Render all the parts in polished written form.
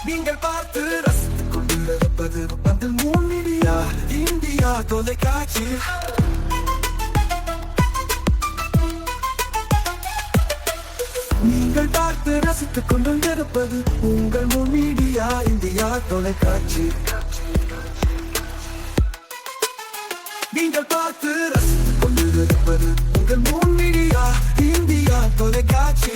நீங்கள் பார்த்து ரசித்துக் கொண்டிருப்பது பந்தல் மீடியா இந்தியா தொலைக்காட்சி. நீங்கள் பார்த்து ரசித்துக் கொண்டிருப்பது உங்கள் மீடியா இந்தியா தொலைக்காட்சி. நீங்கள் பார்த்து ரசித்துக் கொண்டிருப்பது உங்கள் மீடியா இந்தியா தொலைக்காட்சி.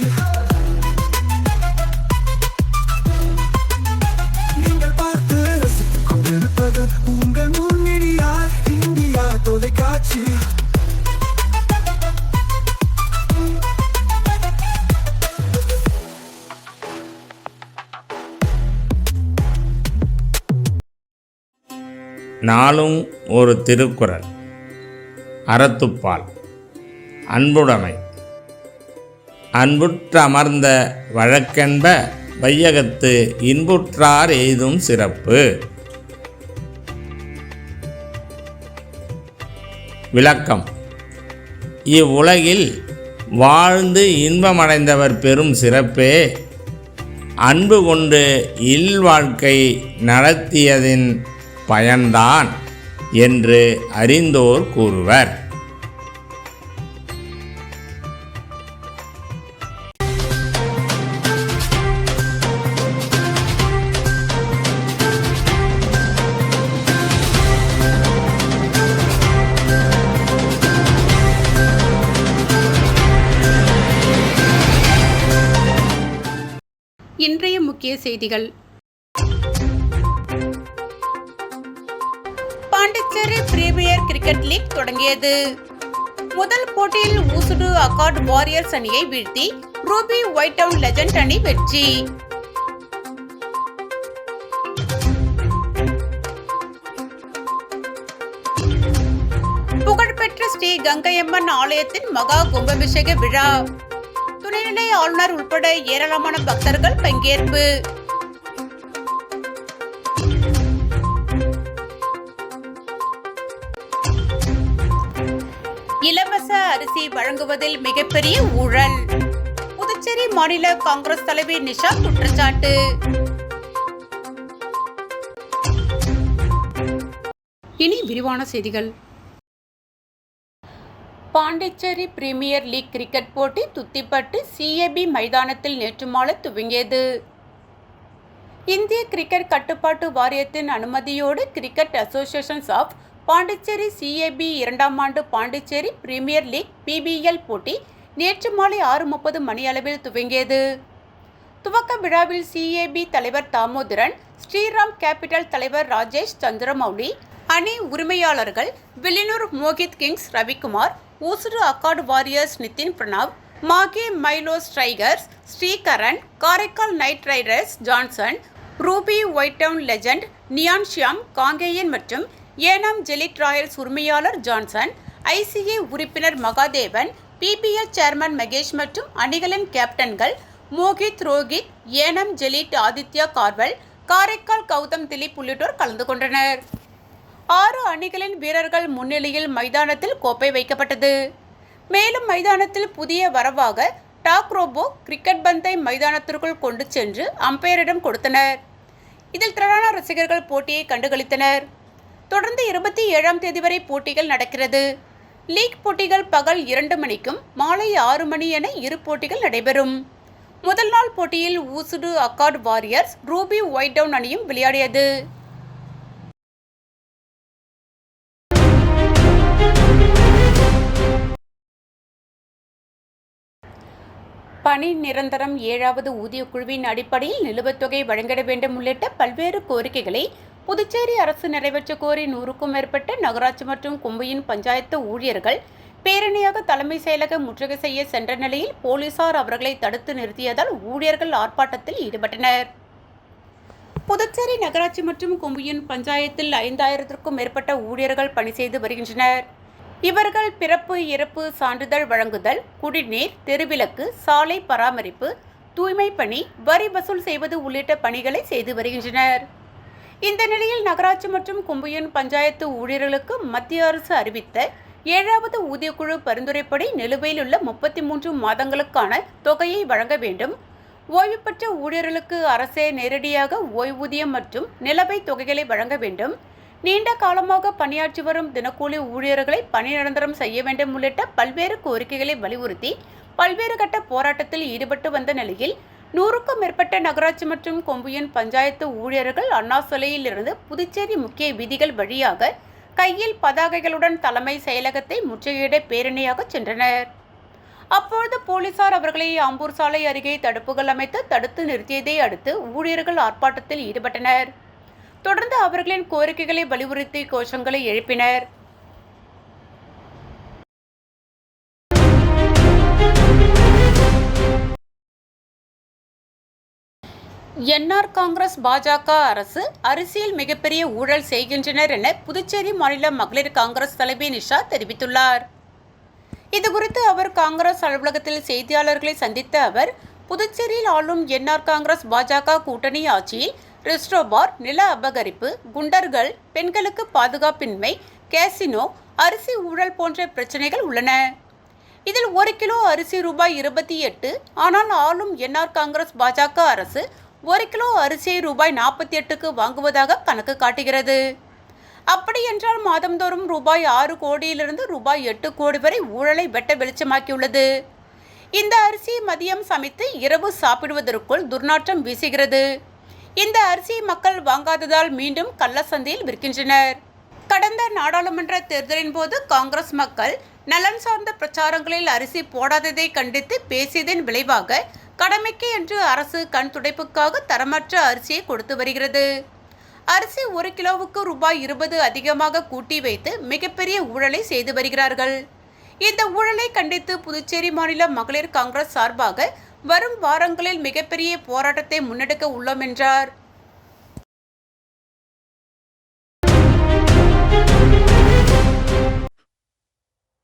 நீங்கள் பார்த்து ரசித்துக் கொண்டிருப்பது உங்கள் மீடியா இந்தியா தொலைக்காட்சி. நாளும் ஒரு திருக்குறள். அறத்துப்பால். அன்புடைமை. அன்புற்றமர்ந்த வழக்கென்ப வையகத்து இன்புற்றார் எய்தும் சிறப்பு. விளக்கம். இவ்வுலகில் வாழ்ந்து இன்பமடைந்தவர் பெறும் சிறப்பே அன்பு கொண்டு இல்வாழ்க்கை நடத்தியதின் பயன்தான் என்று அறிந்தோர் கூறுவர். இன்றைய முக்கிய செய்திகள். பாண்டிச்சேரி பிரீமியர் கிரிக்கெட் லீக் தொடங்கியது. முதல் போட்டியில் ஊசுடு அகார்ட் வாரியர்ஸ் அணியை வீழ்த்தி ரூபி ஒயிட் டவுன் லெஜண்ட் அணி வெற்றி. புகழ்பெற்ற ஸ்ரீ கங்கையம்மன் ஆலயத்தின் மகா கும்பாபிஷேக விழா. துணைநிலை ஆளுநர் உட்பட ஏராளமான பக்தர்கள் பங்கேற்பு. இலவச அரிசி வழங்குவதில் மிகப்பெரிய ஊழல். புதுச்சேரி மாநில காங்கிரஸ் தலைவி நிஷா குற்றச்சாட்டு. இனி விரிவான செய்திகள். பாண்டிச்சேரி பிரீமியர் லீக் கிரிக்கெட் போட்டி துத்திப்பட்டு சிஏபி மைதானத்தில் நேற்று மாலை துவங்கியது. இந்திய கிரிக்கெட் கட்டுப்பாட்டு வாரியத்தின் அனுமதியோடு cricket associations of Pondicherry CAP 2ஆம் ஆண்டு பாண்டிச்சேரி பிரீமியர் லீக் PBL போட்டி நேற்று மாலை 6:30 மணியளவில் துவங்கியது. துவக்க விழாவில் சிஏபி தலைவர் தாமோதரன், ஸ்ரீராம் கேபிட்டல் தலைவர் ராஜேஷ் சந்திரமௌலி, அணி உரிமையாளர்கள் Villianur Mohit Kings Ravikumar, Oussudu Accord Warriors Nitin Pranav, Mahe Mylos Tigers Sreekaran, Karaikal Knight Riders Johnson, Ruby White Town Legend நியான் ஷியாம் காங்கேயன் மற்றும் ஏனாம் ஜெலிட் ராயல்ஸ் உரிமையாளர் ஜான்சன், ICA உறுப்பினர் மகாதேவன், PBL சேர்மன் மகேஷ் மற்றும் அணிகளின் கேப்டன்கள் மோகித், ரோஹித், ஏனாம் ஜெலிட் ஆதித்யா கார்வல், காரைக்கால் கௌதம் திலீப் உள்ளிட்டோர் கலந்து கொண்டனர். 6 அணிகளின் வீரர்கள் முன்னிலையில் மைதானத்தில் கோப்பை வைக்கப்பட்டது. மேலும் மைதானத்தில் புதிய வரவாக டாக் ரோபோ கிரிக்கெட் பந்தை மைதானத்திற்குள் கொண்டு சென்று அம்பையரிடம் கொடுத்தனர். இதில் திரளான ரசிகர்கள் போட்டியை கண்டுகளித்தனர். தொடர்ந்து 27ஆம் தேதி வரை போட்டிகள் நடக்கிறது. லீக் போட்டிகள் பகல் 2 மணிக்கும் மாலை 6 மணி என 2 போட்டிகள் நடைபெறும். முதல் நாள் போட்டியில் Oussudu Accord Warriors Ruby White Town அணியும் விளையாடியது. பணி நிரந்தரம் 7வது ஊதிய குழுவின் அடிப்படையில் நிலுவைத்தொகை வழங்கிட வேண்டும் உள்ளிட்ட பல்வேறு கோரிக்கைகளை புதுச்சேரி அரசு நிறைவேற்ற கோரி 100க்கும் மேற்பட்ட நகராட்சி மற்றும் கொம்பையின் பஞ்சாயத்து ஊழியர்கள் பேரணியாக தலைமை செயலக முற்றுகை செய்ய சென்ற நிலையில் போலீசார் அவர்களை தடுத்து நிறுத்தியதால் ஊழியர்கள் ஆர்ப்பாட்டத்தில் ஈடுபட்டனர். புதுச்சேரி நகராட்சி மற்றும் கொம்பையின் பஞ்சாயத்தில் 5000க்கும் மேற்பட்ட ஊழியர்கள் பணி செய்து வருகின்றனர். இவர்கள் பிறப்பு இறப்பு சான்றிதழ் வழங்குதல், குடிநீர், தெருவிளக்கு, சாலை பராமரிப்பு, தூய்மை பணி, வரி வசூல் செய்வது உள்ளிட்ட பணிகளை செய்து வருகின்றனர். இந்த நிலையில் நகராட்சி மற்றும் கொம்பையின் பஞ்சாயத்து ஊழியர்களுக்கு மத்திய அரசு அறிவித்த 7வது ஊதியக்குழு பரிந்துரைப்படி நிலுவையில் உள்ள 33 மாதங்களுக்கான தொகையை வழங்க வேண்டும். ஓய்வு பெற்ற ஊழியர்களுக்கு அரசே நேரடியாக ஓய்வூதியம் மற்றும் நிலவைத் தொகைகளை வழங்க வேண்டும். நீண்ட காலமாக பணியாற்றி வரும் தினக்கூலி ஊழியர்களை பணி நிரந்தரம் செய்ய வேண்டும் உள்ளிட்ட பல்வேறு கோரிக்கைகளை வலியுறுத்தி பல்வேறு கட்ட போராட்டத்தில் ஈடுபட்டு வந்த நிலையில் 100க்கும் மேற்பட்ட நகராட்சி மற்றும் கொம்புயன் பஞ்சாயத்து ஊழியர்கள் அண்ணா சிலையில் இருந்து புதுச்சேரி முக்கிய வீதிகள் வழியாக கையில் பதாகைகளுடன் தலைமை செயலகத்தை முற்றுகையிட பேரணியாக சென்றனர். அப்பொழுது போலீசார் அவர்களை ஆம்பூர் சாலை அருகே தடுப்புகள் அமைத்து தடுத்து நிறுத்தியதை அடுத்து ஊழியர்கள் ஆர்ப்பாட்டத்தில் ஈடுபட்டனர். தொடர்ந்து அவர்களின் கோரிக்கைகளை வலியுறுத்தி கோஷங்களை எழுப்பினர். என்ஆர் காங்கிரஸ் பாஜக அரசு அரசியல் மிகப்பெரிய ஊழல் செய்கின்றனர் என புதுச்சேரி மாநில மகளிர் காங்கிரஸ் தலைவி நிஷா தெரிவித்துள்ளார். இதுகுறித்து அவர் காங்கிரஸ் அலுவலகத்தில் செய்தியாளர்களை சந்தித்த அவர், புதுச்சேரியில் ஆளும் என்ஆர் காங்கிரஸ் பாஜக கூட்டணி ஆட்சியில் ரெஸ்டோபார், நில அபகரிப்பு, குண்டர்கள், பெண்களுக்கு பாதுகாப்பின்மை, கேசினோ, அரிசி ஊழல் போன்ற பிரச்சனைகள் உள்ளன. இதில் 1 கிலோ அரிசி ரூபாய் 28, ஆனால் ஆளும் என்ஆர் காங்கிரஸ் பாஜக அரசு 1 கிலோ அரிசியை ரூபாய் 48க்கு வாங்குவதாக கணக்கு காட்டுகிறது. அப்படியென்றால் மாதந்தோறும் ரூபாய் 6 கோடியிலிருந்து ரூபாய் 8 கோடி வரை ஊழலை வெட்ட வெளிச்சமாக்கியுள்ளது. இந்த அரிசி மதியம் சமைத்து இரவு சாப்பிடுவதற்குள் துர்நாற்றம் வீசுகிறது. இந்த அரிசியை மக்கள் வாங்காததால் மீண்டும் கள்ளசந்தையில் விற்கின்றனர். கடந்த நாடாளுமன்ற தேர்தலின் போது காங்கிரஸ் மக்கள் நலன் சார்ந்த பிரச்சாரங்களில் அரிசி போடாததை கண்டித்து பேசியதன் விளைவாக கடமைக்கு என்று அரசு கண் துடைப்புக்காக தரமற்ற அரிசியை கொடுத்து வருகிறது. அரிசி 1 கிலோவுக்கு ரூபாய் 20 அதிகமாக கூட்டி வைத்து மிகப்பெரிய ஊழலை செய்து வருகிறார்கள். இந்த ஊழலை கண்டித்து புதுச்சேரி மாநில மகளிர் காங்கிரஸ் சார்பாக வரும் வாரங்களில் மிகப்பெரிய போராட்டத்தை முன்னெடுக்க உள்ளோம் என்றார்.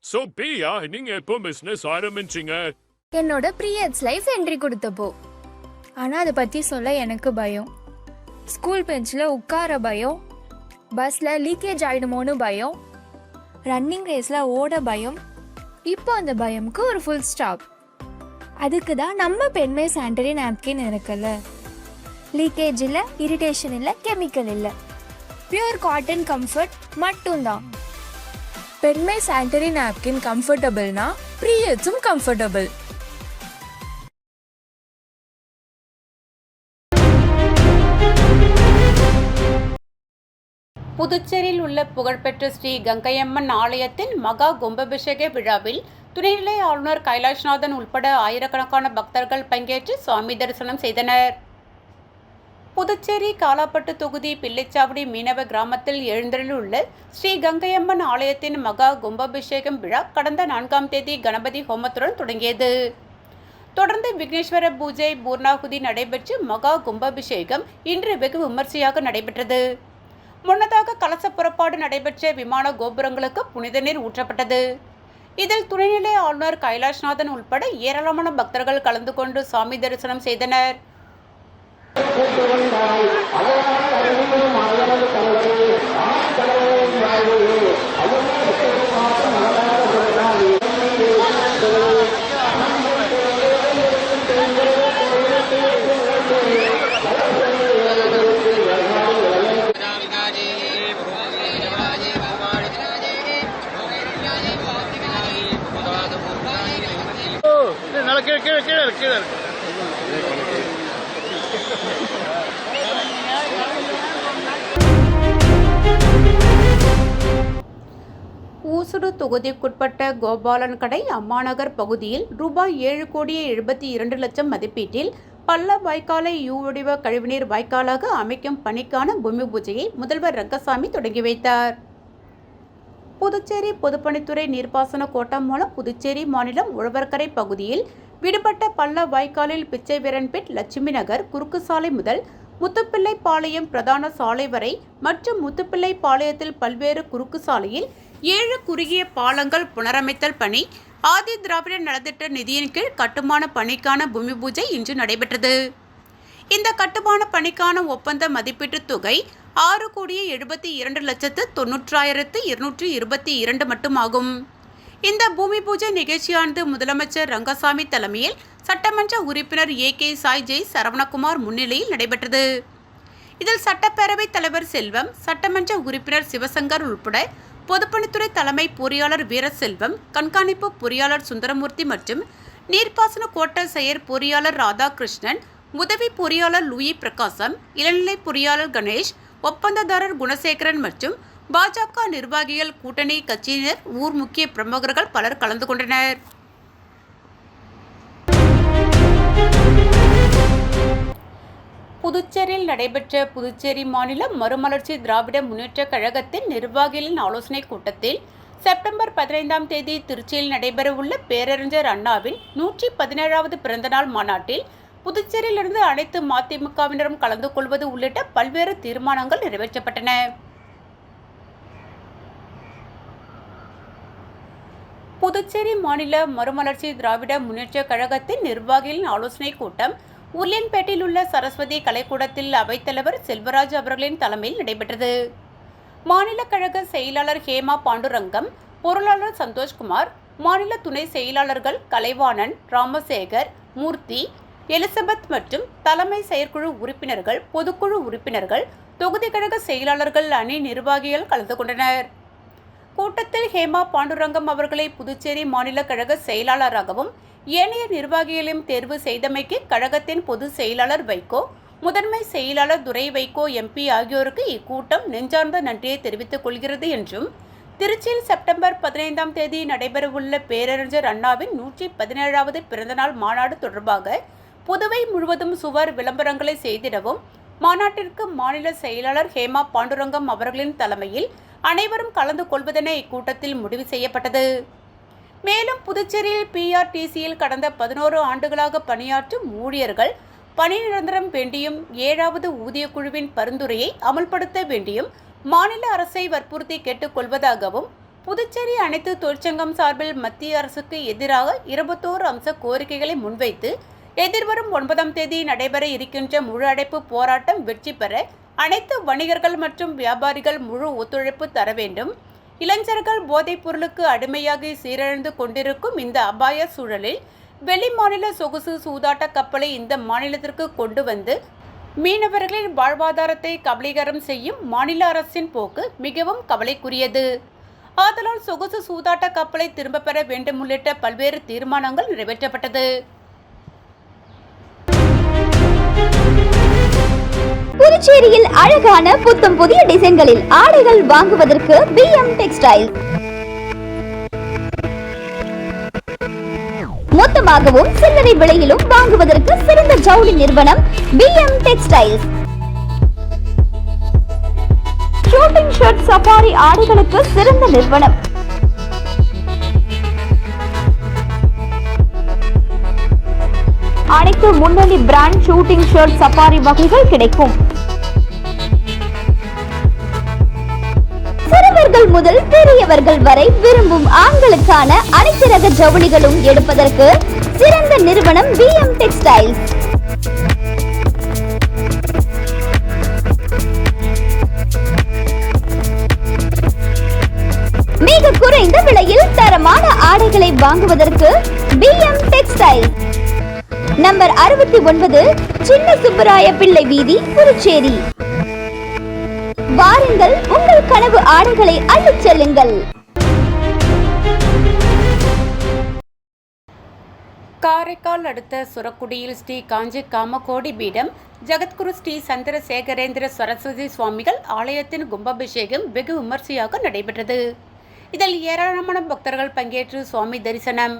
So பிரியா, நீங்க எப்போ பிசினஸ் ஆரம்பிச்சீங்க? என்னோட பீரியட்ஸ் லைஃப் என்ட்ரி கொடுத்தப்போ. ஆனால் அதை பற்றி சொல்ல எனக்கு பயம். ஸ்கூல் பெஞ்சில் உட்கார பயம், பஸ்ஸில் லீக்கேஜ் ஆகிடுமோன்னு பயம், ரன்னிங் ரேஸில் ஓட பயம். இப்போ அந்த பயமுக்கு ஒரு ஃபுல் ஸ்டாப். அதுக்கு தான் நம்ம பெண்மை சானிட்டரி நாப்கின் இருக்குல்ல. லீக்கேஜ் இல்லை, இரிட்டேஷன் இல்லை, கெமிக்கல் இல்லை, பியூர் காட்டன் கம்ஃபர்ட் மட்டும்தான். பெண்மை சானிட்டரி நாப்கின் கம்ஃபர்டபுள்னா பீரியட்ஸும் கம்ஃபர்டபுள். புதுச்சேரியில் உள்ள புகழ்பெற்ற ஸ்ரீ கங்கையம்மன் ஆலயத்தின் மகா கும்பாபிஷேக விழாவில் துணைநிலை ஆளுநர் கைலாஷ்நாதன் உள்பட ஆயிரக்கணக்கான பக்தர்கள் பங்கேற்று சுவாமி தரிசனம் செய்தனர். புதுச்சேரி காலாப்பட்டு தொகுதி பிள்ளைச்சாவடி மீனவ கிராமத்தில் எழுந்தருளியுள்ள ஸ்ரீ கங்கையம்மன் ஆலயத்தின் மகா கும்பாபிஷேகம் விழா கடந்த 4ஆம் தேதி கணபதி ஹோமத்துடன் தொடங்கியது. தொடர்ந்து விக்னேஸ்வர பூஜை, பூர்ணாகுதி நடைபெற்று மகா கும்பாபிஷேகம் இன்று வெகு விமர்சையாக நடைபெற்றது. முன்னதாக கலச புறப்பாடு நடைபெற்ற விமான கோபுரங்களுக்கு புனித நீர் ஊற்றப்பட்டது. இதில் துணைநிலை ஆளுநர் கைலாஷ்நாதன் உள்பட ஏராளமான பக்தர்கள் கலந்து கொண்டு சாமி தரிசனம் செய்தனர். ஊசுடு தொகுதிக்குட்பட்ட கோபாலன் கடை அம்மாநகர் பகுதியில் ரூபாய் 7,72,00,000 மதிப்பீட்டில் பள்ள வாய்க்காலை வடிவ கழிவுநீர் வாய்க்காலாக அமைக்கும் பணிக்கான பூமி பூஜையை முதல்வர் ரங்கசாமி தொடங்கி வைத்தார். புதுச்சேரி பொதுப்பணித்துறை நீர்ப்பாசன கோட்டம் மூலம் புதுச்சேரி மாநிலம் உழவர்கரை பகுதியில் விடுபட்ட பள்ள வாய்க்காலில் பிச்சைவீரன்பேட், லட்சுமி நகர் குறுக்கு சாலை முதல் முத்துப்பிள்ளைப்பாளையம் பிரதான சாலை வரை மற்றும் முத்துப்பிள்ளைப்பாளையத்தில் பல்வேறு குறுக்கு சாலையில் 7 குறுகிய பாலங்கள் புனரமைத்தல் பணி ஆதி திராவிட நலத்திட்ட நிதியின் கீழ் கட்டுமான பணிக்கான பூமி பூஜை இன்று நடைபெற்றது. இந்த கட்டுமான பணிக்கான ஒப்பந்த மதிப்பீட்டு தொகை 6,72,90,222 மட்டுமாகும். இந்த பூமி பூஜை நிகழ்ச்சியானது முதலமைச்சர் ரங்கசாமி தலைமையில் சட்டமன்ற உறுப்பினர் ஏ.கே. சாய் ஜெய் சரவணகுமார் முன்னிலையில் நடைபெற்றது. இதில் சட்டப்பேரவைத் தலைவர் செல்வம், சட்டமன்ற உறுப்பினர் சிவசங்கர் உட்பட பொதுப்பணித்துறை தலைமை பொறியாளர் வீரசெல்வம், கண்காணிப்பு பொறியாளர் சுந்தரமூர்த்தி மற்றும் நீர்ப்பாசன கோட்ட செயற் பொறியாளர் ராதாகிருஷ்ணன், உதவி பொறியாளர் லூயி பிரகாசம், இளநிலை பொறியாளர் கணேஷ், ஒப்பந்ததாரர் குணசேகரன் மற்றும் பாஜக நிர்வாகிகள், கூட்டணி கட்சியினர், ஊர் முக்கிய பிரமுகர்கள் பலர் கலந்து கொண்டனர். புதுச்சேரியில் நடைபெற்ற புதுச்சேரி மாநில மறுமலர்ச்சி திராவிட முன்னேற்றக் கழகத்தின் நிர்வாகிகளின் ஆலோசனைக் கூட்டத்தில் செப்டம்பர் 15ஆம் தேதி திருச்சியில் நடைபெறவுள்ள பேரறிஞர் அண்ணாவின் 117வது பிறந்தநாள் மாநாட்டில் புதுச்சேரியிலிருந்து அனைத்து மதிமுகவினரும் கலந்து கொள்வது உள்ளிட்ட பல்வேறு தீர்மானங்கள் நிறைவேற்றப்பட்டன. புதுச்சேரி மாநில மறுமலர்ச்சி திராவிட முன்னேற்றக் கழகத்தின் நிர்வாகிகளின் ஆலோசனைக் கூட்டம் உருளையன்பேட்டையில் உள்ள சரஸ்வதி கலைக்கூடத்தில் அவைத்தலைவர் செல்வராஜ் அவர்களின் தலைமையில் நடைபெற்றது. மாநில கழக செயலாளர் ஹேமா பாண்டுரங்கம், பொருளாளர் சந்தோஷ்குமார், மாநில துணை செயலாளர்கள் கலைவாணன், ராமசேகர், மூர்த்தி, எலிசபெத் மற்றும் தலைமை செயற்குழு உறுப்பினர்கள், பொதுக்குழு உறுப்பினர்கள், தொகுதி கழக செயலாளர்கள், அணி நிர்வாகிகள் கலந்து கொண்டனர். கூட்டத்தில் ஹேமா பாண்டுரங்கம் அவர்களை புதுச்சேரி மாநில கழக செயலாளராகவும் ஏனைய நிர்வாகிகளையும் தேர்வு செய்தமைக்கு கழகத்தின் பொதுச் செயலாளர் வைகோ, முதன்மை செயலாளர் துரை வைகோ எம்பி ஆகியோருக்கு இக்கூட்டம் நெஞ்சார்ந்த நன்றியை தெரிவித்துக் கொள்கிறது என்றும், திருச்சியில் செப்டம்பர் 15ஆம் தேதி நடைபெறவுள்ள பேரறிஞர் அண்ணாவின் 117வது பிறந்தநாள் மாநாடு தொடர்பாக புதுவை முழுவதும் சுவர் விளம்பரங்களை செய்திடவும் மாநாட்டிற்கு மாநில செயலாளர் ஹேமா பாண்டுரங்கம் அவர்களின் தலைமையில் அனைவரும் கலந்து கொள்வதென இக்கூட்டத்தில் முடிவு செய்யப்பட்டது. மேலும் புதுச்சேரியில் PRTCயில் கடந்த 11 ஆண்டுகளாக பணியாற்றும் ஊழியர்கள் பணி நிரந்தரம் வேண்டியும் 7வது ஊதியக்குழுவின் பரிந்துரையை அமல்படுத்த வேண்டியும் மாநில அரசை வற்புறுத்தி கேட்டுக்கொள்வதாகவும், புதுச்சேரி அனைத்து தொழிற்சங்கம் சார்பில் மத்திய அரசுக்கு எதிராக 21 அம்ச கோரிக்கைகளை முன்வைத்து எதிர்வரும் 9ஆம் தேதி நடைபெற இருக்கின்ற முழு அடைப்பு போராட்டம் வெற்றி பெற அனைத்து வணிகர்கள் மற்றும் வியாபாரிகள் முழு ஒத்துழைப்பு தர வேண்டும். இளைஞர்கள் போதைப் பொருளுக்கு அடிமையாகி சீரழிந்து கொண்டிருக்கும் இந்த அபாய சூழலில் வெளி மாநில சொகுசு சூதாட்ட கப்பலை இந்த மாநிலத்திற்கு கொண்டு வந்து மீனவர்களின் வாழ்வாதாரத்தை கபலீகரம் செய்யும் மாநில அரசின் போக்கு மிகவும் கவலைக்குரியது. ஆதலால் சொகுசு சூதாட்ட கப்பலை திரும்ப பெற வேண்டும் உள்ளிட்ட பல்வேறு தீர்மானங்கள் நிறைவேற்றப்பட்டது. புதுச்சேரியில் அழகான புத்தம் புதிய டிசைன்களில் ஆடைகள் வாங்குவதற்கு BM டெக்ஸ்டைல். மொத்தமாகவும் சில்லறை விலையிலும் வாங்குவதற்கு சிறந்த ஜவுளி நிறுவனம் BM textiles. Shooting shirt, safari ஆடைகளுக்கு சிறந்த நிறுவனம். அனைத்து முன்னணி பிராண்ட் ஷூட்டிங் ஷர்ட், சஃபாரி வகைகள் கிடைக்கும். சிறுவர்கள் முதல் பெரியவர்கள் வரை விரும்பும் ஆண்களுக்கான அனைத்து ரக ஜவுளிகளும் எடுப்பதற்கு சிறந்த நிறுவனம் BM டெக்ஸ்டைல்ஸ். மிக குறைந்த விலையில் தரமான ஆடைகளை வாங்குவதற்கு BM டெக்ஸ்டைல்ஸ். நம்பர் 69, சின்ன சுப்பராய பிள்ளை வீதி, புதுச்சேரி. வாருங்கள், உங்கள் கனவு ஆடைகளை அள்ளிச் செல்லுங்கள். காரைக்கால் அடுத்த சுரக்குடியில் ஸ்ரீ காஞ்சி காமகோடி பீடம் ஜகத்குரு ஸ்ரீ சந்திரசேகரேந்திர சரஸ்வதி சுவாமிகள் ஆலயத்தின் கும்பாபிஷேகம் வெகு விமர்சையாக நடைபெற்றது. இதில் ஏராளமான பக்தர்கள் பங்கேற்று சுவாமி தரிசனம்.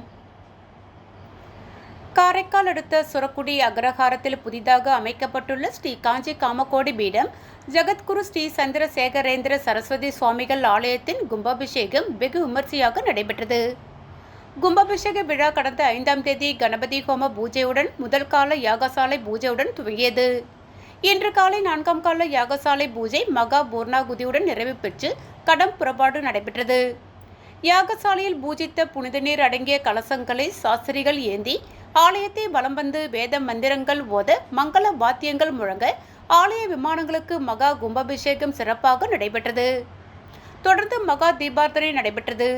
காரைக்கால் அடுத்த சுரக்குடி அக்ரஹாரத்தில் புதிதாக அமைக்கப்பட்டுள்ள ஸ்ரீ காஞ்சி காமகோடி பீடம் ஜகத்குரு ஸ்ரீ சந்திரசேகரேந்திர சரஸ்வதி சுவாமிகள் ஆலயத்தின் கும்பாபிஷேகம் வெகு விமர்சையாக நடைபெற்றது. கும்பாபிஷேக விழா கடந்த 5ஆம் தேதி கணபதி ஹோம பூஜையுடன் முதல் கால யாகசாலை பூஜையுடன் துவங்கியது. இன்று காலை 4ஆம் கால யாகசாலை பூஜை மகா பூர்ணாகுதியுடன் நிறைவு பெற்று கடம் புறப்பாடு நடைபெற்றது. யாகசாலையில் பூஜித்த புனித நீர் அடங்கிய கலசங்களை சாஸ்திரிகள் ஏந்தி ஆலயத்தை வலம் வந்து வேத மந்திரங்கள் ஓத மங்கள வாத்தியங்கள் முழங்க ஆலய விமானங்களுக்கு மகா கும்பாபிஷேகம் சிறப்பாக நடைபெற்றது. தொடர்ந்து மகா தீபார்த்தனை நடைபெற்றது.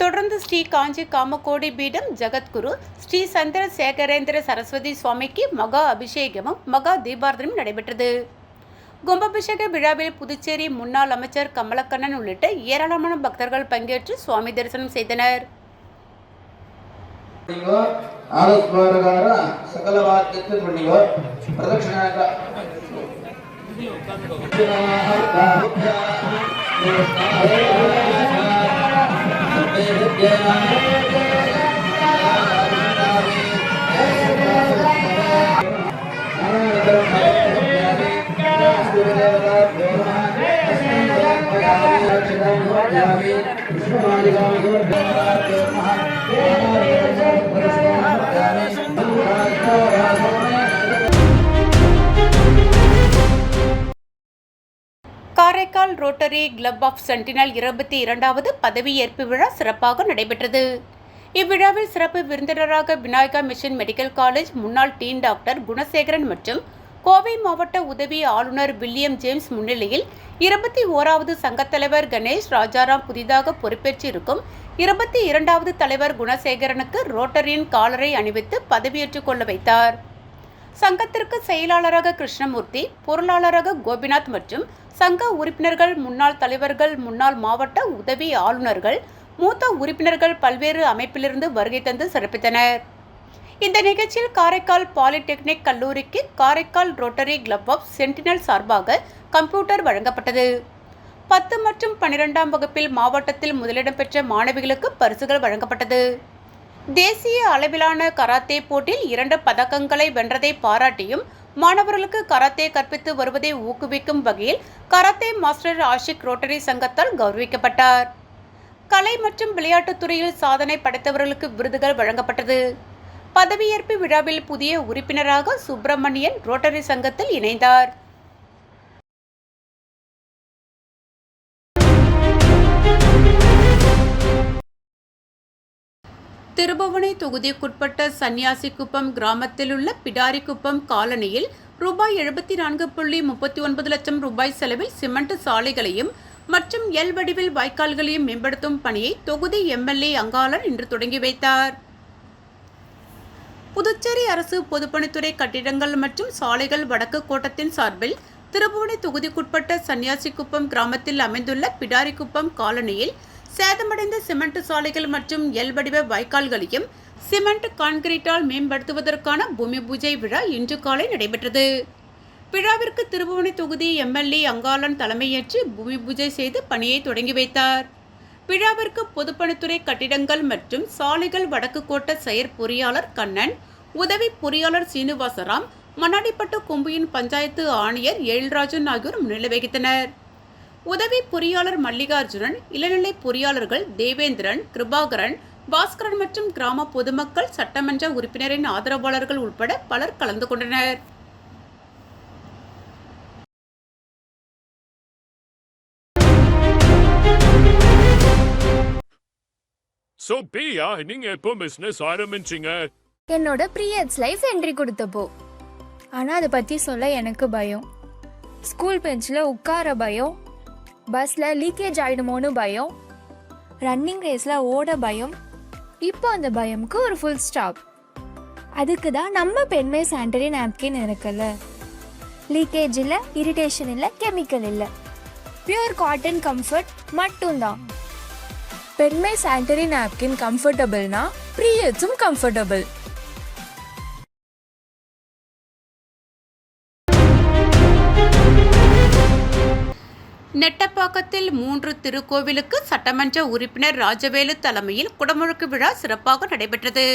தொடர்ந்து ஸ்ரீ காஞ்சி காமகோடி பீடம் ஜகத்குரு ஸ்ரீ சந்திரசேகரேந்திர சரஸ்வதி சுவாமிக்கு மகா அபிஷேகமும் மகா தீபாரதனையும் நடைபெற்றது. கும்பாபிஷேக விழாவில் புதுச்சேரி முன்னாள் அமைச்சர் கமலக்கண்ணன் உள்ளிட்ட ஏராளமான பக்தர்கள் பங்கேற்று சுவாமி தரிசனம் செய்தனர். Karaikal rotary club of Sentinel 22வது பதவியேற்பு விழா சிறப்பாக நடைபெற்றது. இவ்விழாவில் சிறப்பு விருந்தினராக விநாயகா மிஷன் மெடிக்கல் காலேஜ் முன்னாள் டீன் டாக்டர் குணசேகரன் மற்றும் கோவை மாவட்ட உதவி ஆளுநர் வில்லியம் ஜேம்ஸ் முன்னிலையில் 21வது சங்கத்தலைவர் கணேஷ் ராஜாராம் புதிதாக பொறுப்பேற்றிருக்கும் 22வது தலைவர் குணசேகரனுக்கு ரோட்டரியின் காலரை அணிவித்து பதவியேற்றுக் கொள்ள வைத்தார். சங்கத்திற்கு செயலாளராக கிருஷ்ணமூர்த்தி, பொருளாளராக கோபிநாத் மற்றும் சங்க உறுப்பினர்கள், முன்னாள் தலைவர்கள், முன்னாள் மாவட்ட உதவி ஆளுநர்கள், மூத்த உறுப்பினர்கள் பல்வேறு அமைப்பிலிருந்து வருகை தந்து சிறப்பித்தனர். இந்த நிகழ்ச்சியில் காரைக்கால் பாலிடெக்னிக் கல்லூரிக்கு Karaikal rotary club of sentinel சார்பாக கம்ப்யூட்டர் வழங்கப்பட்டது. 10 மற்றும் 12ஆம் வகுப்பில் மாவட்டத்தில் முதலிடம் பெற்ற மாணவிகளுக்கு பரிசுகள் வழங்கப்பட்டது. தேசிய அளவிலான கராத்தே போட்டியில் 2 பதக்கங்களை வென்றதை பாராட்டியும் மாணவர்களுக்கு கராத்தே கற்பித்து வருவதை ஊக்குவிக்கும் வகையில் கராத்தே மாஸ்டர் ஆஷிக் ரோட்டரி சங்கத்தால் கௌரவிக்கப்பட்டார். கலை மற்றும் விளையாட்டுத் துறையில் சாதனை படைத்தவர்களுக்கு விருதுகள் வழங்கப்பட்டது. பதவியேற்பு விழாவில் புதிய உறுப்பினராக சுப்பிரமணியன் ரோட்டரி சங்கத்தில் இணைந்தார். திருபுவனை தொகுதிக்குட்பட்ட சன்னியாசிக்குப்பம் கிராமத்தில் உள்ள பிடாரிக்குப்பம் காலனியில் ரூபாய் 74.39 லட்சம் ரூபாய் செலவில் சிமெண்ட் சாலைகளையும் மற்றும் எல் வடிவில் வாய்க்கால்களையும் மேம்படுத்தும் பணியை தொகுதி எம்எல்ஏ அங்காளன் இன்று தொடங்கி வைத்தார். புதுச்சேரி அரசு பொதுப்பணித்துறை கட்டிடங்கள் மற்றும் சாலைகள் வடக்கு கோட்டத்தின் சார்பில் திருபுவனை தொகுதிக்குட்பட்ட சன்னியாசிக்குப்பம் கிராமத்தில் அமைந்துள்ள பிடாரிக்குப்பம் காலனியில் சேதமடைந்த சிமெண்ட் சாலைகள் மற்றும் எல் வடிவ வாய்க்கால்களையும் சிமெண்ட் கான்கிரீட்டால் மேம்படுத்துவதற்கான பூமி பூஜை விழா இன்று காலை நடைபெற்றது. விழாவிற்கு திருபுவனை தொகுதி எம்எல்ஏ அங்காளன் தலைமையேற்று பூமி பூஜை செய்து பணியை தொடங்கி வைத்தார். விழாவிற்கு பொதுப்பணித்துறை கட்டிடங்கள் மற்றும் சாலைகள் வடக்கு கோட்ட செயற்பொறியாளர் கண்ணன், உதவி பொறியாளர் சீனிவாசராம், மண்ணாடிப்பட்டு கொம்பியின் பஞ்சாயத்து ஆணையர் எழில்ராஜன் ஆகியோர் முன்னிலை வகித்தனர். உதவி பொறியாளர் மல்லிகார்ஜுனன், இளநிலை பொறியாளர்கள் தேவேந்திரன், கிருபாகரன், பாஸ்கரன் மற்றும் கிராம பொதுமக்கள், சட்டமன்ற உறுப்பினரின் ஆதரவாளர்கள் உட்பட பலர் கலந்து கொண்டனர். So பிரியா, நீங்க எப்போ பிசினஸ் ஆரம்பிச்சீங்க? என்னோட பீரியட்ஸ் லைஃப் என்ட்ரி கொடுத்தப்போ. ஆனால் அதை பற்றி சொல்ல எனக்கு பயம். ஸ்கூல் பெஞ்சில் உட்கார பயம், பஸ்ஸில் லீக்கேஜ் ஆகிடுமோன்னு பயம், ரன்னிங் ரேஸில் ஓட பயம். இப்போ அந்த பயமுக்கு ஒரு ஃபுல் ஸ்டாப். அதுக்கு தான் நம்ம பெண்மை சானிட்டரி நாப்கின் இருக்குல்ல. லீக்கேஜ் இல்லை, இரிட்டேஷன் இல்லை, கெமிக்கல் இல்லை, பியூர் காட்டன் கம்ஃபர்ட் மட்டும்தான். பெண்மை சானிட்டரி நாப்கின் கம்ஃபர்டபுள்னா பீரியட்ஸும் கம்ஃபர்டபுள். நெட்டப்பாக்கத்தில் 3 திருக்கோவிலுக்கு சட்டமன்ற உறுப்பினர் ராஜவேலு தலைமையில் குடமுழுக்கு விழா சிறப்பாக நடைபெற்றது.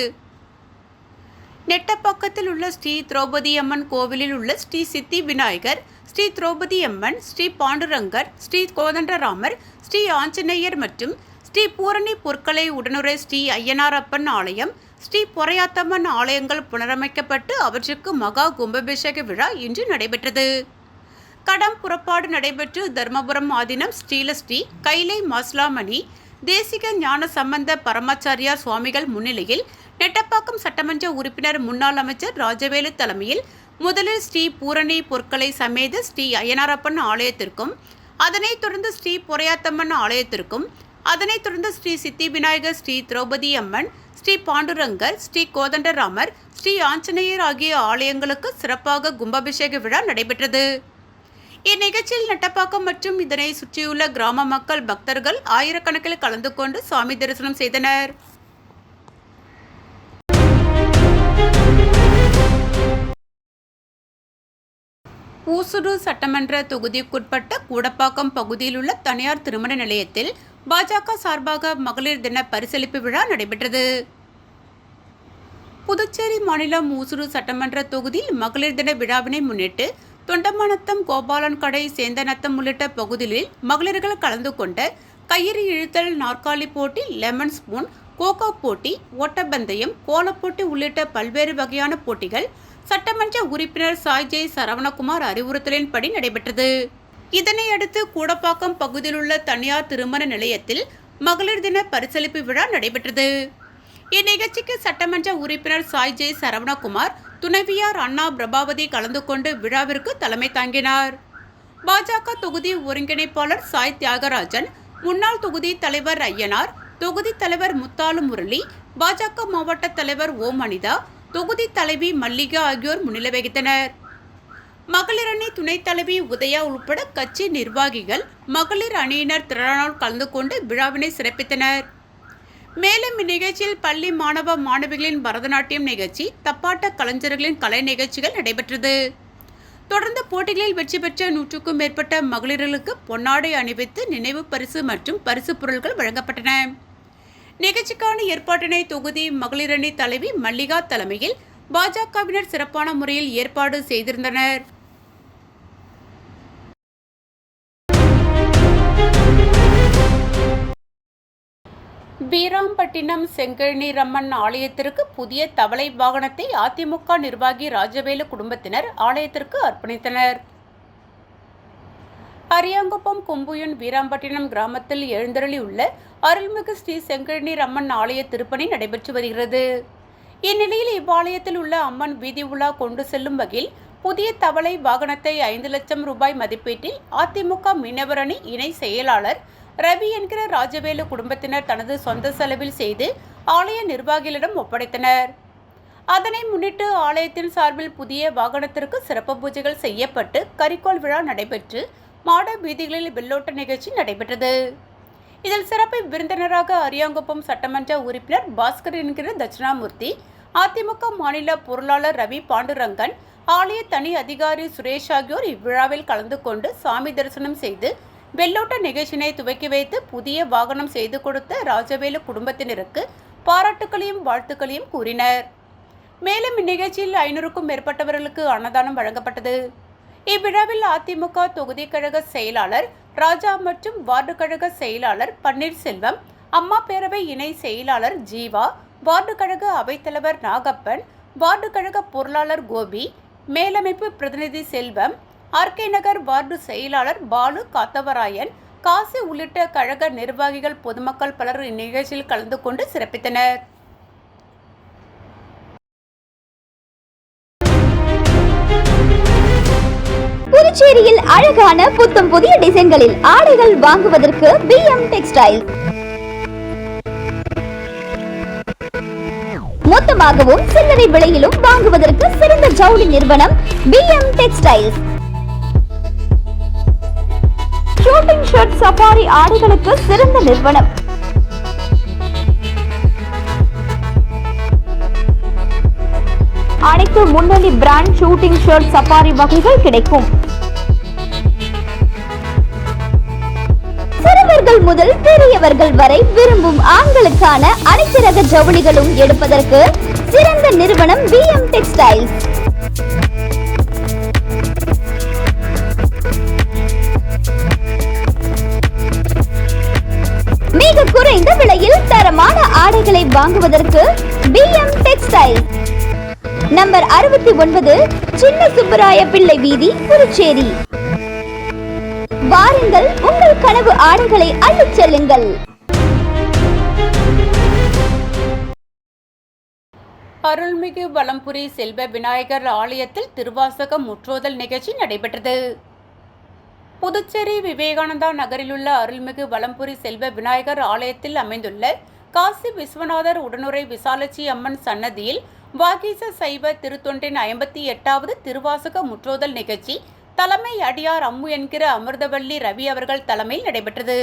நெட்டப்பாக்கத்தில் உள்ள ஸ்ரீ திரௌபதி அம்மன் கோவிலில் உள்ள ஸ்ரீ சித்தி விநாயகர், ஸ்ரீ திரௌபதி அம்மன், ஸ்ரீ பாண்டுரங்கர், ஸ்ரீ கோதண்டராமர், ஸ்ரீ ஆஞ்சநேயர் மற்றும் ஸ்ரீ பூரணி பொற்களை உடனுரை ஸ்ரீ ஐயனாரப்பன் ஆலயம், ஸ்ரீ பொறையாத்தம்மன் ஆலயங்கள் புனரமைக்கப்பட்டு அவற்றுக்கு மகா கும்பாபிஷேக விழா இன்று நடைபெற்றது. கடம் புறப்பாடு நடைபெற்று தர்மபுரம் ஆதீனம் ஸ்ரீலஸ்ரீ கைலை மாஸ்லாமணி தேசிக ஞான சம்பந்த பரமாச்சாரியார் சுவாமிகள் முன்னிலையில் நெட்டப்பாக்கம் சட்டமன்ற உறுப்பினர் முன்னாள் அமைச்சர் ராஜவேலு தலைமையில் முதலில் ஸ்ரீ பூரணி பொற்களை சமேத ஸ்ரீ ஐயனாரப்பன் ஆலயத்திற்கும், அதனைத் தொடர்ந்து ஸ்ரீ பொறையாத்தம்மன் ஆலயத்திற்கும், அதனைத் தொடர்ந்து ஸ்ரீ சித்தி விநாயகர், ஸ்ரீ திரௌபதி அம்மன், ஸ்ரீ பாண்டுரங்கர், ஸ்ரீ கோதண்டராமர், ஸ்ரீ ஆஞ்சநேயர் ஆகிய ஆலயங்களுக்கு சிறப்பாக கும்பாபிஷேக விழா நடைபெற்றது. இந்நிகழ்ச்சியில் நட்டப்பாக்கம் மற்றும் இதனை சுற்றியுள்ள கிராம மக்கள், பக்தர்கள் ஆயிரக்கணக்கில் கலந்து கொண்டு சாமி தரிசனம் செய்தனர். ஊசுடு சட்டமன்ற தொகுதிக்குட்பட்ட கூடப்பாக்கம் பகுதியில் உள்ள தனியார் திருமண நிலையத்தில் பாஜக சார்பாக மகளிர் தின பரிசளிப்பு விழா நடைபெற்றது. புதுச்சேரி மாநிலம் ஊசுடு சட்டமன்ற தொகுதியில் மகளிர் தின விழாவினை முன்னிட்டு தொண்டமாநத்தம், கோபாலன் கடை, சேந்தநத்தம் உள்ளிட்ட பகுதிகளில் மகளிர்கள் கலந்து கொண்ட கயிறு இழுத்தல், நாற்காலி போட்டி, லெமன் ஸ்பூன், கோகோ போட்டி, ஓட்டப்பந்தயம், கோலப்போட்டி உள்ளிட்ட பல்வேறு வகையான போட்டிகள் சட்டமன்ற உறுப்பினர் சாய் ஜெய் சரவணகுமார் அறிவுறுத்தலின்படி நடைபெற்றது. இதனையடுத்து கூடப்பாக்கம் பகுதியில் உள்ள தனியார் திருமண நிலையத்தில் மகளிர் தின பரிசளிப்பு விழா நடைபெற்றது. இந்நிகழ்ச்சிக்கு சட்டமன்ற உறுப்பினர் சாய் ஜெய் சரவணகுமார், துணைவியார் அண்ணா பிரபாவதி கலந்து கொண்டு விழாவிற்கு தலைமை தாங்கினார். பாஜக தொகுதி ஒருங்கிணைப்பாளர் சாய் தியாகராஜன், முன்னாள் தொகுதி தலைவர் ஐயனார், தொகுதி தலைவர் முத்தாலு முரளி, பாஜக மாவட்ட தலைவர் ஓ அனிதா, தொகுதி தலைவி மல்லிகா ஆகியோர் முன்னிலை வகித்தனர். மகளிர் அணி துணைத் தலைவி உதயா உட்பட கட்சி நிர்வாகிகள், மகளிர் அணியினர் திரளானோர் கலந்து கொண்டு விழாவினை சிறப்பித்தனர். மேலும் இந்நிகழ்ச்சியில் பள்ளி மாணவ மாணவிகளின் பரதநாட்டியம் நிகழ்ச்சி, தப்பாட்ட கலைஞர்களின் கலை நிகழ்ச்சிகள் நடைபெற்றது. தொடர்ந்து போட்டிகளில் வெற்றி பெற்ற 100க்கும் மேற்பட்ட மகளிர்களுக்கு பொன்னாடை அணிவித்து நினைவு பரிசு மற்றும் பரிசு பொருட்கள் வழங்கப்பட்டன. நிகழ்ச்சிக்கான ஏற்பாட்டினை தொகுதி மகளிர் அணி தலைவி மல்லிகா தலைமையில் பாஜகவினர் சிறப்பான முறையில் ஏற்பாடு செய்திருந்தனர். வீராம்பட்டினம் செங்கழநீரம்மன் ஆலயத்திற்கு புதிய தவளை வாகனத்தை அதிமுக நிர்வாகி ராஜவேலு குடும்பத்தினர் ஆலயத்திற்கு அர்ப்பணித்தனர். அரியாங்குப்பம் கொம்புயன் வீராம்பட்டினம் கிராமத்தில் எழுந்தருளியுள்ள அருள்மிகு ஸ்ரீ செங்கழநீர் அம்மன் ஆலய திருப்பணி நடைபெற்று வருகிறது. இந்நிலையில் இவ்வாலயத்தில் உள்ள அம்மன் வீதி உலா கொண்டு செல்லும் வகையில் புதிய தவளை வாகனத்தை 5 லட்சம் ரூபாய் மதிப்பீட்டில் அதிமுக மீனவர் அணி இணை செயலாளர் ரவி என்கிற ராஜவேலு குடும்பத்தினர் தனது சொந்த செலவில் செய்து ஆலய நிர்வாகிகளிடம் ஒப்படைத்தனர். அதனை முன்னிட்டு ஆலயத்தின் சார்பில் புதிய வாகனத்திற்கு சிறப்பு பூஜைகள் செய்யப்பட்டு கரிக்கோல் விழா நடைபெற்று மாட வீதிகளில் வெள்ளோட்ட நிகழ்ச்சி நடைபெற்றது. இதில் சிறப்பு விருந்தினராக அரியாங்குப்பம் சட்டமன்ற உறுப்பினர் பாஸ்கர் என்கிற தட்சிணாமூர்த்தி, அதிமுக மாநில பொருளாளர் ரவி பாண்டுரங்கன், ஆலய தனி அதிகாரி சுரேஷ் ஆகியோர் இவ்விழாவில் கலந்து கொண்டு சாமி தரிசனம் செய்து வெள்ளோட்ட நிகழ்ச்சியினை துவக்கி வைத்து புதிய வாகனம் செய்து கொடுத்த ராஜவேலு குடும்பத்தினருக்கு பாராட்டுக்களையும் வாழ்த்துக்களையும் கூறினர். மேலும் இந்நிகழ்ச்சியில் 500க்கும் மேற்பட்டவர்களுக்கு அன்னதானம் வழங்கப்பட்டது. இவ்விழாவில் அதிமுக தொகுதி கழக செயலாளர் ராஜா மற்றும் வார்டு கழக செயலாளர் பன்னீர்செல்வம், அம்மா பேரவை இணை செயலாளர் ஜீவா, வார்டு கழக அவைத்தலைவர் நாகப்பன், வார்டு கழக பொருளாளர் கோபி, மேலமைப்பு பிரதிநிதி செல்வம், ஆர்கே நகர் வார்டு செயலாளர் பாலு காத்தவராயன், காசி உள்ளிட்ட கழக நிர்வாகிகள், பொதுமக்கள் பலர் இந்நிகழ்ச்சியில் கலந்து கொண்டு சிறப்பித்தனர். புதுச்சேரியில் அழகான புத்தம் புதிய டிசைன்களில் ஆடைகள் வாங்குவதற்கு BM டெக்ஸ்டைல். மொத்தமாகவும் சில்லறை விலையிலும் வாங்குவதற்கு சிறந்த ஜவுளி நிறுவனம் BM textiles. Shooting shirt, safari ஆடைகளுக்கு சிறந்த நிறுவனம். அனைத்து முன்னணி பிராண்ட் ஷூட்டிங் ஷர்ட், சஃபாரி வகைகள் கிடைக்கும். சிறுவர்கள் முதல் பெரியவர்கள் வரை விரும்பும் ஆண்களுக்கான அனைத்து ரக ஜவுளிகளும் எடுப்பதற்கு சிறந்த நிறுவனம் BM டெக்ஸ்டைல்ஸ். மிக குறைந்த விலையில் தரமான ஆடைகளை வாங்குவதற்கு BM டெக்ஸ்டைல்ஸ். நம்பர் 69, சின்ன சுப்பராய பிள்ளை வீதி, புதுச்சேரி. வாருங்கள், உங்கள் கனவு ஆடைகளை அள்ளிச் செல்லுங்கள். அருள்மிகு வலம்புரி செல்வ விநாயகர் ஆலயத்தில் திருவாசகம் முற்றோதல் நிகழ்ச்சி நடைபெற்றது. புதுச்சேரி விவேகானந்தா நகரிலுள்ள அருள்மிகு வலம்புரி செல்வ விநாயகர் ஆலயத்தில் அமைந்துள்ள காசி விஸ்வநாதர் உடனுரை விசாலட்சி அம்மன் சன்னதியில் வாகீச சைவ திருத்தொண்டின் 58வது திருவாசக முற்றோதல் நிகழ்ச்சி தலைமை அடியார் அம்மு என்கிற அமிர்தவள்ளி ரவி அவர்கள் தலைமையில் நடைபெற்றது.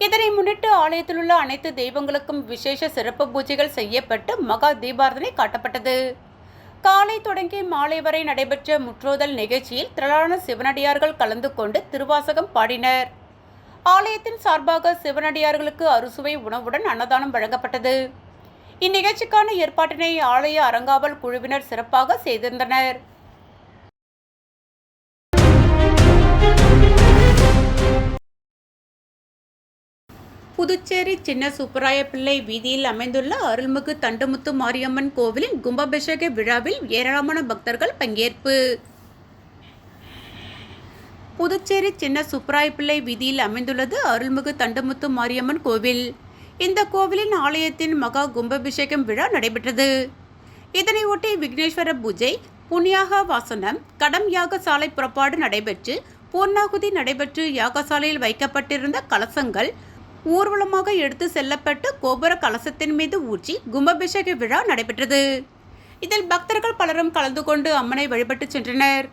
இதனை முன்னிட்டு ஆலயத்தில் உள்ள அனைத்து தெய்வங்களுக்கும் விசேஷ சிறப்பு பூஜைகள் செய்யப்பட்டு மகா தீபாரதனை காட்டப்பட்டது. காலை தொடங்கி மாலை வரை நடைபெற்ற முற்றோதல் நிகழ்ச்சியில் திரளான சிவனடியார்கள் கலந்து கொண்டு திருவாசகம் பாடினர். ஆலயத்தின் சார்பாக சிவனடியார்களுக்கு அறுசுவை உணவுடன் அன்னதானம் வழங்கப்பட்டது. இந்நிகழ்ச்சிக்கான ஏற்பாட்டினை ஆலய அறங்காவல் குழுவினர் சிறப்பாக செய்திருந்தனர். புதுச்சேரி சின்ன சுப்பராயப்பிள்ளை வீதியில் அமைந்துள்ள அருள்மிகு தண்டுமுத்து மாரியம்மன் கோவிலின் கும்பாபிஷேக விழாவில் ஏராளமான பக்தர்கள் பங்கேற்பு. புதுச்சேரி சின்ன சுப்பராயப்பிள்ளை வீதியில் அமைந்துள்ளது அருள்மிகு தண்டுமுத்து மாரியம்மன் கோவில். இந்த கோவிலின் ஆலயத்தின் மகா கும்பாபிஷேகம் விழா நடைபெற்றது. இதனையொட்டி விக்னேஸ்வர பூஜை, புண்ணியாக வாசனம், கடம் யாகசாலை புறப்பாடு நடைபெற்று பூர்ணாகுதி நடைபெற்று யாகசாலையில் வைக்கப்பட்டிருந்த கலசங்கள் ஊர்வலமாக எடுத்து செல்லப்பட்டு கோபுர கலசத்தின் மீது ஊற்றி கும்பாபிஷேக விழா நடைபெற்றது. இதில் பக்தர்கள் பலரும் கலந்து கொண்டு அம்மனை வழிபட்டு சென்றனர்.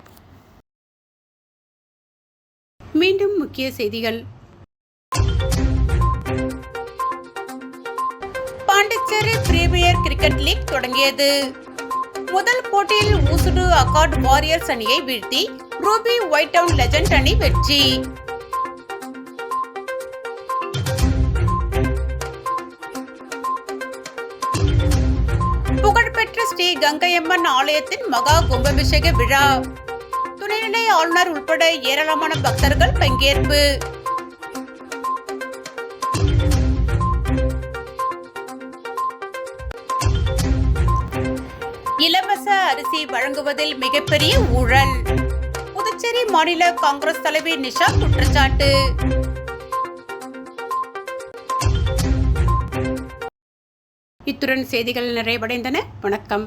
மீண்டும் முக்கிய செய்திகள். பாண்டிச்சேரி பிரீமியர் கிரிக்கெட் லீக் தொடங்கியது. முதல் போட்டியில் ஊசுடு அகார்ட் வாரியர்ஸ் அணியை வீழ்த்தி ரூபி ஒயிட் டவுன் லெஜண்ட் அணி வெற்றி. புகழ்பெற்ற ஸ்ரீ கங்கையம்மன் ஆலயத்தின் மகா கும்பாபிஷேக விழா. துணைநிலை ஆளுநர் உட்பட ஏராளமான பக்தர்கள் பங்கேற்பு. இலவச அரிசி வழங்குவதில் மிகப்பெரிய ஊழல். புதுச்சேரி மாநில காங்கிரஸ் தலைவி நிஷா குற்றச்சாட்டு. இத்துடன் செய்திகள் நிறைவடைந்தன. வணக்கம்.